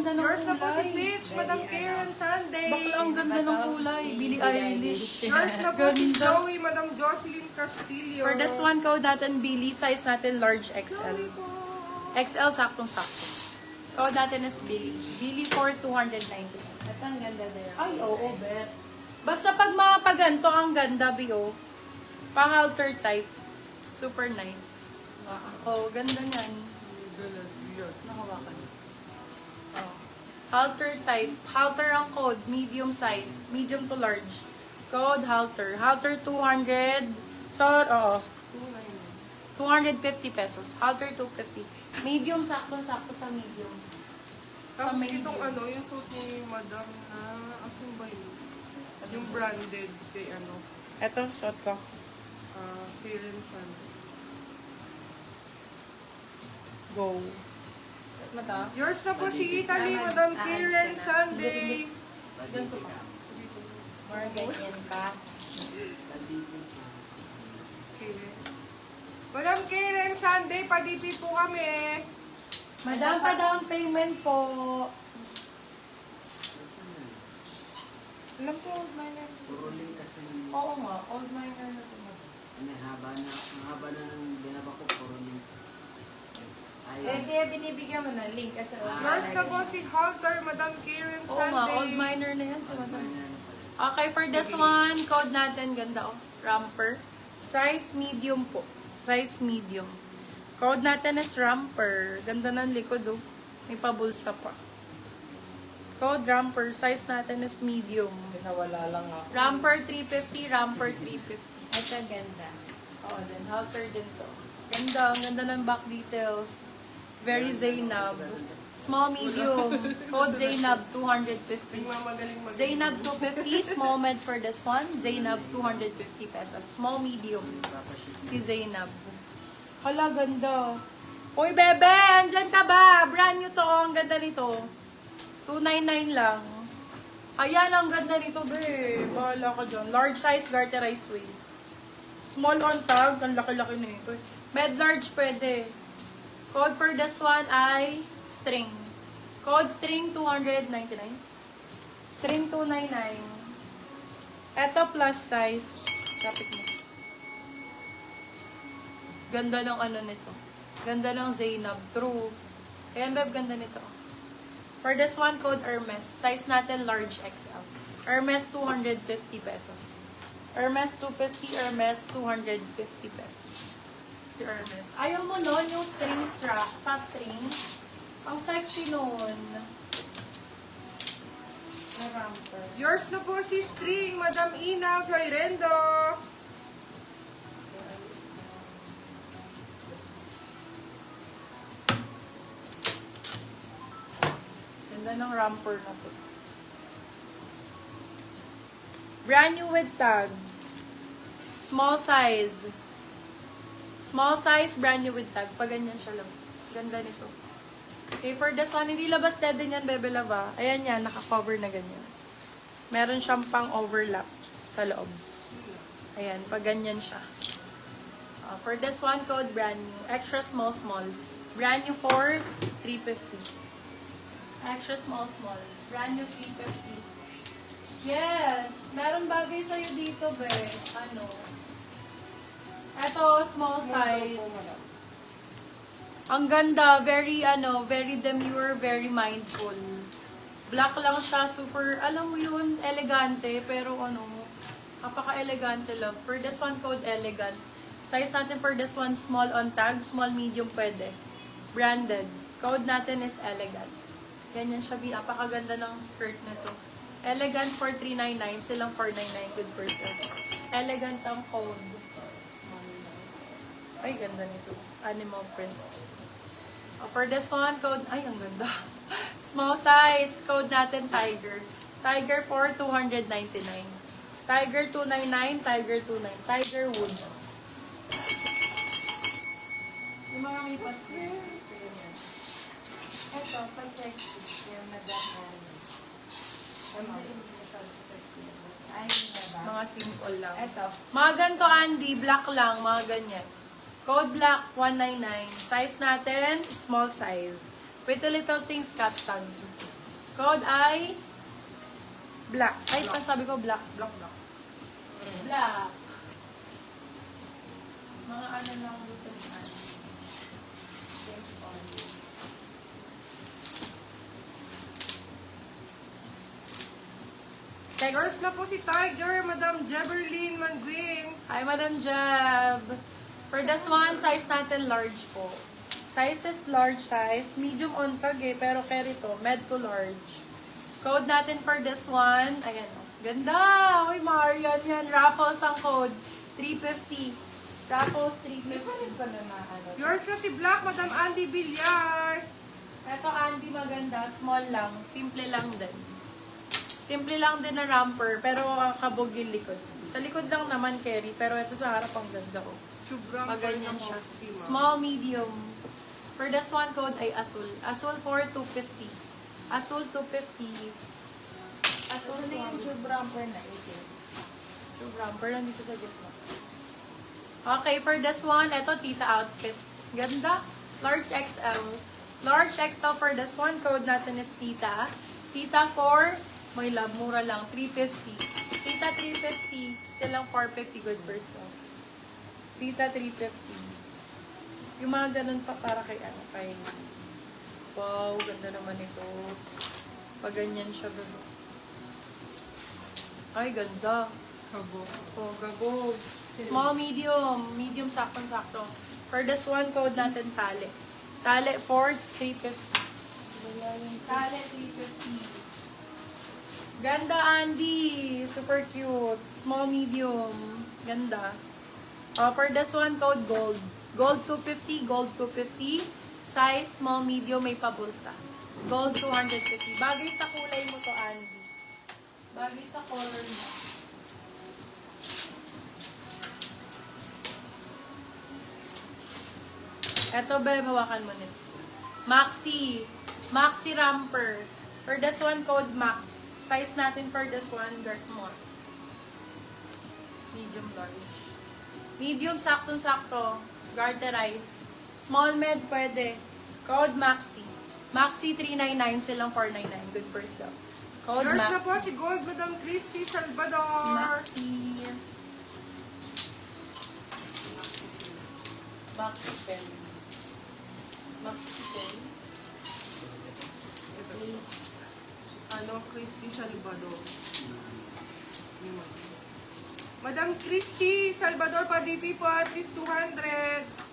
ganda ng Yours na po si kulay. Peach, Madam Karen Sunday. Bakla, ang ganda ng kulay. Billie Eilish. Yours na po si Ganda. Joey, Madam Jocelyn Castillo. For this one, code natin Billie. Size natin large XL. Joey po. XL, saktong-sakto. Code natin is Billie. Billie for 290. Ito ang ganda din. Ay, oo, bet. Basta pag mga paganto, ang ganda, B.O. Pa-halter type. Super nice. Oh, ganda niyan. Nakawakan. Oh. Halter type. Halter ang code. Medium size. Medium to large. Code halter. Halter 200. So, 250 pesos. Halter 250. Medium, sakto-sakto sa medium. Tapos medium. itong ano, yung suit ni Madam na, asan ba yun? Yung branded kay ano, Eto, shot ko. Karen Sunday. Go. Set mo to? Yours na po si Italy, Madam Karen Sunday. Ganito ka. More ganyan ka. Okay. Madam Karen Sunday, padipi po kami. Madam, pa down payment po. Alam ko, minor. Suruling kasi Oo nga, old miner na sa mga. ang haba na ng binaba ko, suruling. Kaya binibigyan mo na link kasi Yours na po si Hunter, Madam Karen Oo nga, old Sunday. miner na yan si madam. Okay, for this one, code natin, ganda oh. Ramper. Size medium po. Size medium. Code natin is ramper. Ganda ng likod oh. May pabulsa pa. Code ramper. Size natin is medium. Nawala lang ako. Ramper 350, ramper 350. Ito ganda. Oh, then halter din to. Ganda, ang ganda ng back details. Very Zainab. Small, medium. Code Zainab 250. Magaling mag- Zainab 250, small med for this one. Zainab 250 pesos. Small, medium. Si Zainab. Hala, ganda. Hoy, bebe! Andyan ka ba? Brand new to. Ang ganda nito. 299 lang. Ayan, ang ganda nito, be. Bahala ka dyan. Large size, garterized waist. Small on tag. Ang laki-laki nito. Med large pwede. Code for this one ay string. Code string 299. String 299. Ito plus size. Kapit mo. Ganda ng ano nito. Ganda ng Zainab. True. Ayan, beb, ganda nito. For this one, code Hermes. Size natin large XL. Hermes 250 pesos. Hermes 250, Hermes 250 pesos. Si Hermes. Ayaw mo nun yung string strap, pa-string. Ang sexy nun. Na ramper. Yours na po si String, Madam Ina Floyrendo. Ganda ng ramper na to. Brand new with tag. Small size. Small size, brand new with tag. Pag ganyan siya lang. Ganda nito. Okay, for this one, hindi labas dead din yan, Bebe Lava. Ayan yan, naka-cover na ganyan. Meron siyang pang overlap sa loob. Ayan, pag ganyan siya. For this one, code brand new. Extra small, small. Brand new for 350. Extra small, small. Brand new 350. Yes! Meron bagay sa'yo dito, be. Ano? Ito, small size. Ang ganda. Very, very demure, very mindful. Black lang siya. Super, alam mo yun, elegante. Pero napaka-elegante lang. For this one, code elegant. Size natin for this one, small on tag. Small, medium, pwede. Branded. Code natin is elegant. Ganyan siya, napakaganda ng skirt na to. Elegant for 399, silang 499, good person. Elegant ang code. Ay, ganda nito. Animal print. For this one, code, ay, ang ganda. Small size, code natin Tiger. Tiger for 299. Tiger 299, Tiger 29. Tiger Woods. Yung mga may pastel. Ito, pa-sexy. Yung madam. Ay, Mga simple lang. ito. Mga ganito, Andy, black lang, mga ganyan. Code black, 199. Size natin, small size. Pretty Little Things cut tag. Code ay black. Ay, sabi ko black. Black. Black. Mga ano lang gusto niya. Yours na po si Tiger, Madam Jeberlyn Manguin. Hi, Madam Jeb. For this one, size natin large po. Size is large size. Medium on tag eh, pero carry to. Med to large. Code natin for this one. Ayan o. Ganda! Uy, Marian yan. Raffles ang code. 350. Raffles 350. Yours na si Black, Madam Andy Villar. Ito, Andy, maganda. Small lang. Simple lang din. Simple lang din na ramper, pero ang kabog yung likod. Sa likod lang naman carry, pero ito sa harap ang ganda ko. Chubrang Maganyan siya. coffee, ma'am. Small, medium. For this one, code ay Azul. Azul for 250. Azul 250. Azul Ano yung 250. tube romper na 18? Tube romper lang dito sa gitna. Okay, for this one, ito, tita outfit. Ganda. Large XL. Large XL for this one, code natin is tita. Tita for, my love, mura lang, 350. Tita 350, still lang 450, good person. Tita 350. Yung mga ganun pa para kay ano, kay... Wow, ganda naman ito. Pag ganyan siya, ganda. Ay, ganda. Kabog. Oh, gagog. Small, medium. Medium, saktong-sakto. For this one, code natin tali. Tali for 350. Tali 350. Ganda, Andy. Super cute. Small, medium. Ganda. For this one, code gold. Gold 250, gold 250. Size, small, medium, may pabulsa. Gold 250. Bagay sa kulay mo to, Andy. Bagay sa color mo. Eto, be, hawakan mo nito. Maxi. Maxi Ramper. For this one, code Max. Size natin for this one, Gertmore. Medium large. Medium, saktong-sakto. Garterize. Small med, pwede. Code Maxi. Maxi 399, silang 499. Good for sale. Code Yours Maxi. na po si Gold, Madam Christy Salvador. Maxi. Maxi pen. Maxi pen. Please. Ano, Christy Salvador. Madam Christy Salvador, pa-DP po at least 200.